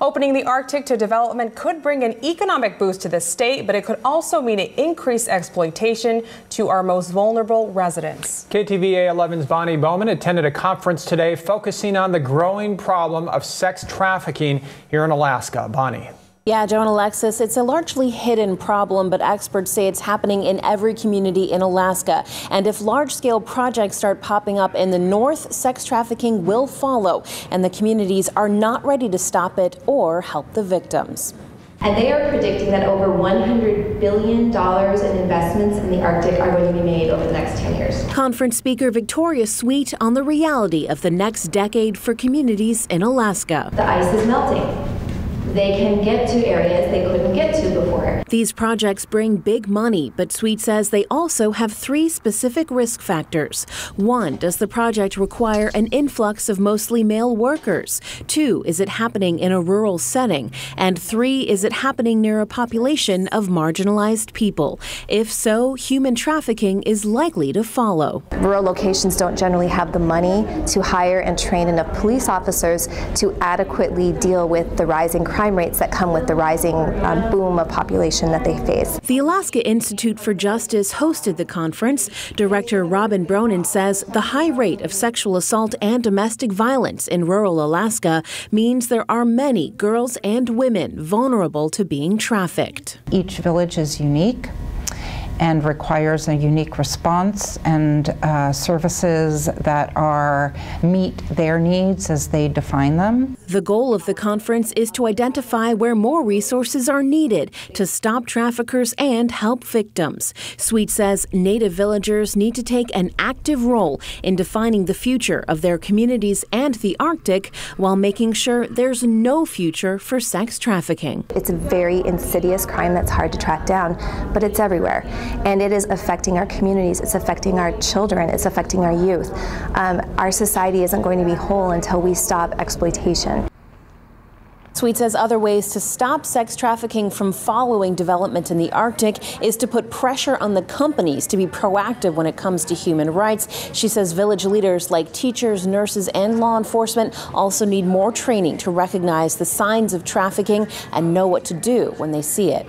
Opening the Arctic to development could bring an economic boost to the state, but it could also mean an increased exploitation to our most vulnerable residents. KTVA 11's Bonney Bowman attended a conference today focusing on the growing problem of sex trafficking here in Alaska. Bonney. Yeah, Joe and Alexis, it's a largely hidden problem, but experts say it's happening in every community in Alaska. And if large-scale projects start popping up in the north, sex trafficking will follow, and the communities are not ready to stop it or help the victims. And they are predicting that over $100 billion in investments in the Arctic are going to be made over the next 10 years. Conference speaker Victoria Sweet on the reality of the next decade for communities in Alaska. The ice is melting. They can get to areas they couldn't get to before. These projects bring big money, but Sweet says they also have 3 specific risk factors. 1, does the project require an influx of mostly male workers? 2, is it happening in a rural setting? And 3, is it happening near a population of marginalized people? If so, human trafficking is likely to follow. Rural locations don't generally have the money to hire and train enough police officers to adequately deal with the rising crime rates that come with the rising boom of population that they face. The Alaska Institute for Justice hosted the conference. Director Robin Bronin says the high rate of sexual assault and domestic violence in rural Alaska means there are many girls and women vulnerable to being trafficked. Each village is unique and requires a unique response and services that meet their needs as they define them. The goal of the conference is to identify where more resources are needed to stop traffickers and help victims. Sweet says Native villagers need to take an active role in defining the future of their communities and the Arctic while making sure there's no future for sex trafficking. It's a very insidious crime that's hard to track down, but it's everywhere. And it is affecting our communities, it's affecting our children, it's affecting our youth. Our society isn't going to be whole until we stop exploitation. Sweet says other ways to stop sex trafficking from following development in the Arctic is to put pressure on the companies to be proactive when it comes to human rights. She says village leaders like teachers, nurses, and law enforcement also need more training to recognize the signs of trafficking and know what to do when they see it.